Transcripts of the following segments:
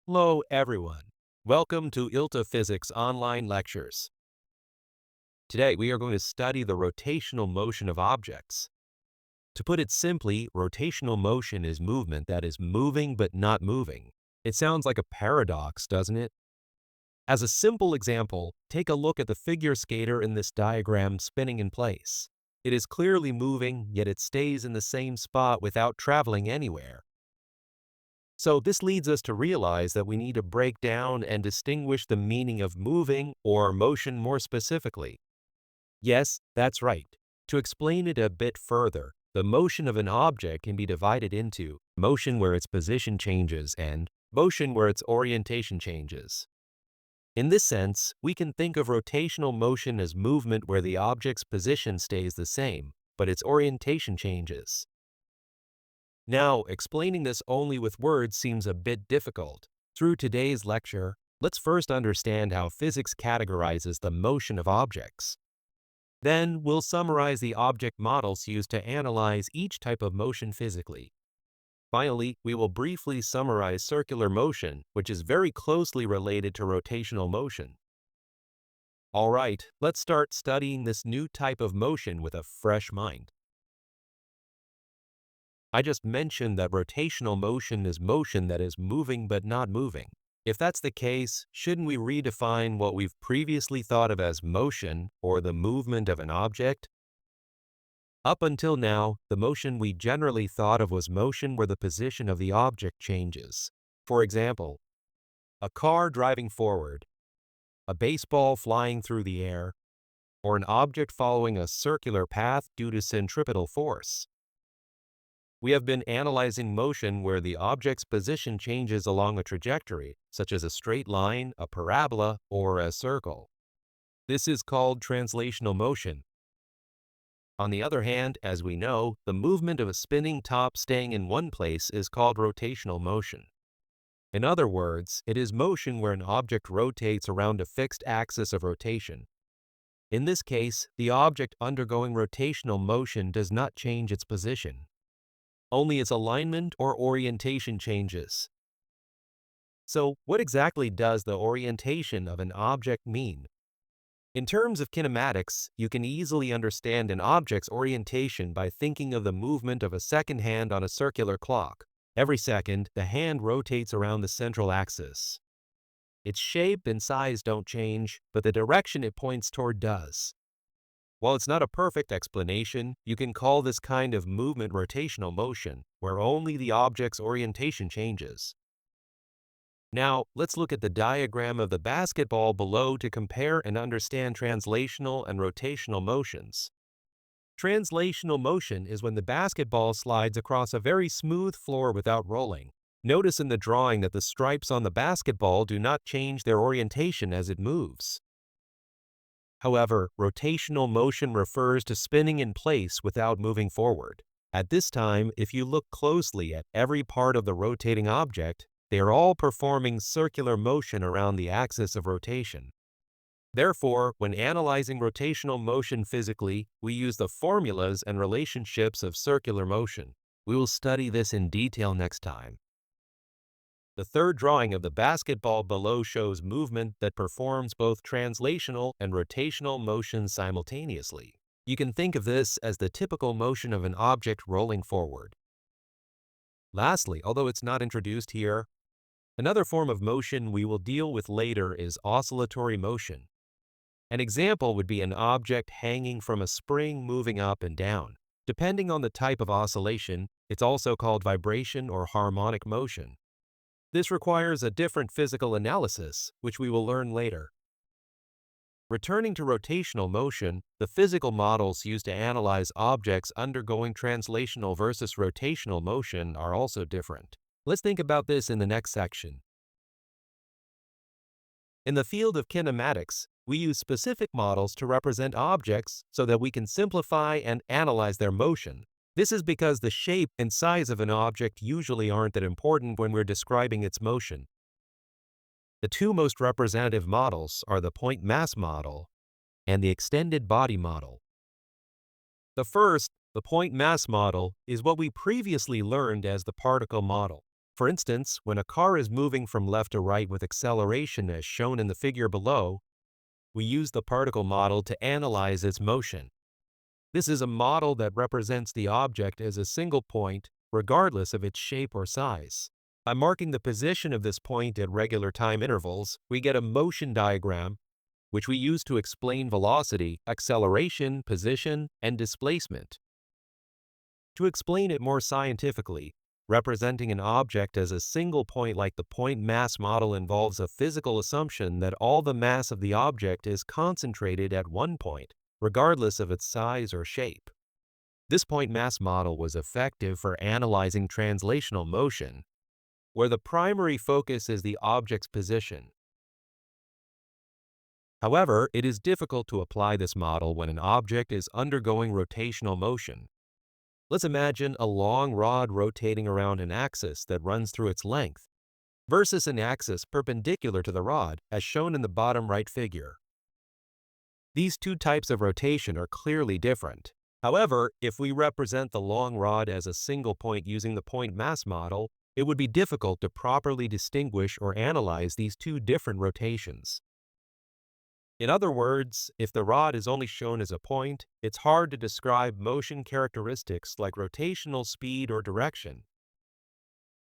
Hello, everyone. Welcome to ILTA Physics online lectures. Today, we are going to study the rotational motion of objects. To put it simply, rotational motion is movement that is moving but not moving. It sounds like a paradox, doesn't it? As a simple example, take a look at the figure skater in this diagram spinning in place. It is clearly moving, yet it stays in the same spot without traveling anywhere. So this leads us to realize that we need to break down and distinguish the meaning of moving or motion more specifically. Yes, that's right. To explain it a bit further, the motion of an object can be divided into motion where its position changes and motion where its orientation changes. In this sense, we can think of rotational motion as movement where the object's position stays the same, but its orientation changes. Now, explaining this only with words seems a bit difficult. Through today's lecture, let's first understand how physics categorizes the motion of objects. Then, we'll summarize the object models used to analyze each type of motion physically. Finally, we will briefly summarize circular motion, which is very closely related to rotational motion. All right, let's start studying this new type of motion with a fresh mind. I just mentioned that rotational motion is motion that is moving but not moving. If that's the case, shouldn't we redefine what we've previously thought of as motion, or the movement of an object? Up until now, the motion we generally thought of was motion where the position of the object changes. For example, a car driving forward, a baseball flying through the air, or an object following a circular path due to centripetal force. We have been analyzing motion where the object's position changes along a trajectory, such as a straight line, a parabola, or a circle. This is called translational motion. On the other hand, as we know, the movement of a spinning top staying in one place is called rotational motion. In other words, it is motion where an object rotates around a fixed axis of rotation. In this case, the object undergoing rotational motion does not change its position. Only its alignment or orientation changes. So, what exactly does the orientation of an object mean? In terms of kinematics, you can easily understand an object's orientation by thinking of the movement of a second hand on a circular clock. Every second, the hand rotates around the central axis. Its shape and size don't change, but the direction it points toward does. While it's not a perfect explanation, you can call this kind of movement rotational motion, where only the object's orientation changes. Now, let's look at the diagram of the basketball below to compare and understand translational and rotational motions. Translational motion is when the basketball slides across a very smooth floor without rolling. Notice in the drawing that the stripes on the basketball do not change their orientation as it moves. However, rotational motion refers to spinning in place without moving forward. At this time, if you look closely at every part of the rotating object, they are all performing circular motion around the axis of rotation. Therefore, when analyzing rotational motion physically, we use the formulas and relationships of circular motion. We will study this in detail next time. The third drawing of the basketball below shows movement that performs both translational and rotational motions simultaneously. You can think of this as the typical motion of an object rolling forward. Lastly, although it's not introduced here, another form of motion we will deal with later is oscillatory motion. An example would be an object hanging from a spring moving up and down. Depending on the type of oscillation, it's also called vibration or harmonic motion. This requires a different physical analysis, which we will learn later. Returning to rotational motion, the physical models used to analyze objects undergoing translational versus rotational motion are also different. Let's think about this in the next section. In the field of kinematics, we use specific models to represent objects so that we can simplify and analyze their motion. This is because the shape and size of an object usually aren't that important when we're describing its motion. The two most representative models are the point mass model and the extended body model. The first, the point mass model, is what we previously learned as the particle model. For instance, when a car is moving from left to right with acceleration as shown in the figure below, we use the particle model to analyze its motion. This is a model that represents the object as a single point, regardless of its shape or size. By marking the position of this point at regular time intervals, we get a motion diagram, which we use to explain velocity, acceleration, position, and displacement. To explain it more scientifically, representing an object as a single point like the point mass model involves a physical assumption that all the mass of the object is concentrated at one point, regardless of its size or shape. This point mass model was effective for analyzing translational motion, where the primary focus is the object's position. However, it is difficult to apply this model when an object is undergoing rotational motion. Let's imagine a long rod rotating around an axis that runs through its length, versus an axis perpendicular to the rod, as shown in the bottom right figure. These two types of rotation are clearly different. However, if we represent the long rod as a single point using the point mass model, it would be difficult to properly distinguish or analyze these two different rotations. In other words, if the rod is only shown as a point, it's hard to describe motion characteristics like rotational speed or direction.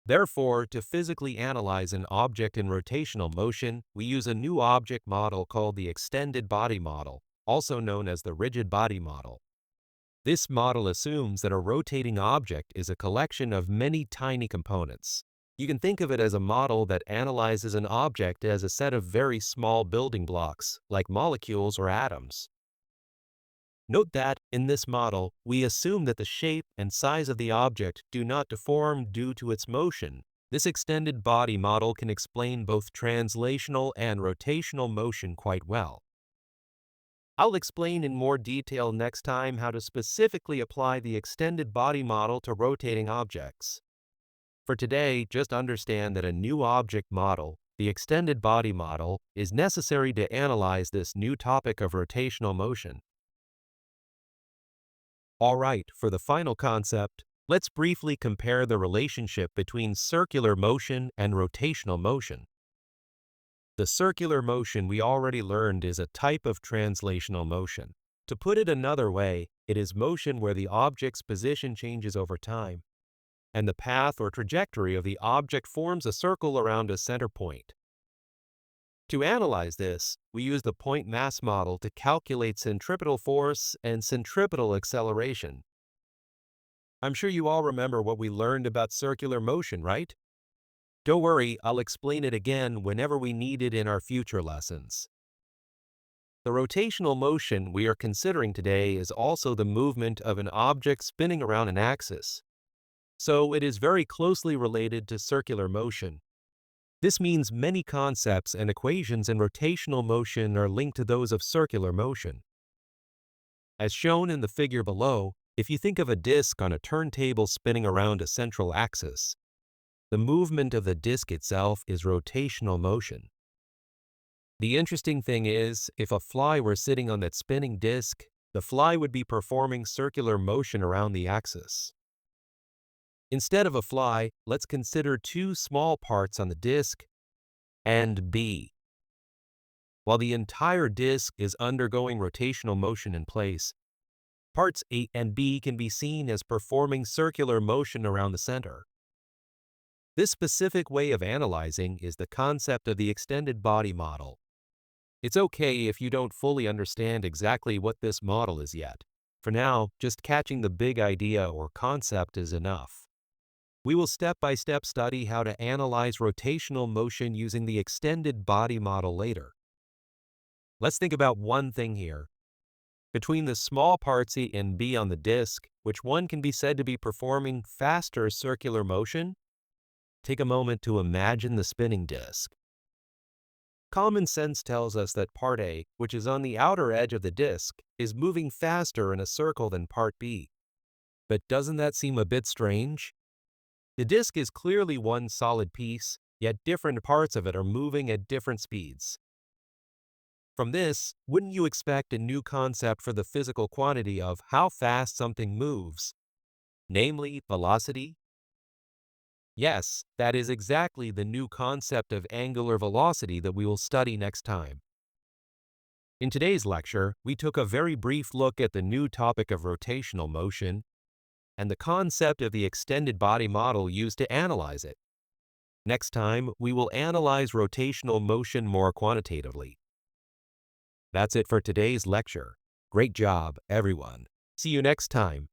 Therefore, to physically analyze an object in rotational motion, we use a new object model called the extended body model, also known as the rigid body model. This model assumes that a rotating object is a collection of many tiny components. You can think of it as a model that analyzes an object as a set of very small building blocks, like molecules or atoms. Note that, in this model, we assume that the shape and size of the object do not deform due to its motion. This extended body model can explain both translational and rotational motion quite well. I'll explain in more detail next time how to specifically apply the extended body model to rotating objects. For today, just understand that a new object model, the extended body model, is necessary to analyze this new topic of rotational motion. Alright, for the final concept, let's briefly compare the relationship between circular motion and rotational motion. The circular motion we already learned is a type of translational motion. To put it another way, it is motion where the object's position changes over time, and the path or trajectory of the object forms a circle around a center point. To analyze this, we use the point mass model to calculate centripetal force and centripetal acceleration. I'm sure you all remember what we learned about circular motion, right? Don't worry, I'll explain it again whenever we need it in our future lessons. The rotational motion we are considering today is also the movement of an object spinning around an axis. So it is very closely related to circular motion. This means many concepts and equations in rotational motion are linked to those of circular motion. As shown in the figure below, if you think of a disk on a turntable spinning around a central axis, the movement of the disk itself is rotational motion. The interesting thing is, if a fly were sitting on that spinning disk, the fly would be performing circular motion around the axis. Instead of a fly, let's consider two small parts on the disk, A and B. While the entire disk is undergoing rotational motion in place, parts A and B can be seen as performing circular motion around the center. This specific way of analyzing is the concept of the extended body model. It's okay if you don't fully understand exactly what this model is yet. For now, just catching the big idea or concept is enough. We will step-by-step study how to analyze rotational motion using the extended body model later. Let's think about one thing here. Between the small parts A and B on the disk, which one can be said to be performing faster circular motion? Take a moment to imagine the spinning disk. Common sense tells us that part A, which is on the outer edge of the disk, is moving faster in a circle than part B. But doesn't that seem a bit strange? The disk is clearly one solid piece, yet different parts of it are moving at different speeds. From this, wouldn't you expect a new concept for the physical quantity of how fast something moves, namely velocity? Yes, that is exactly the new concept of angular velocity that we will study next time. In today's lecture, we took a very brief look at the new topic of rotational motion and the concept of the extended body model used to analyze it. Next time, we will analyze rotational motion more quantitatively. That's it for today's lecture. Great job, everyone. See you next time.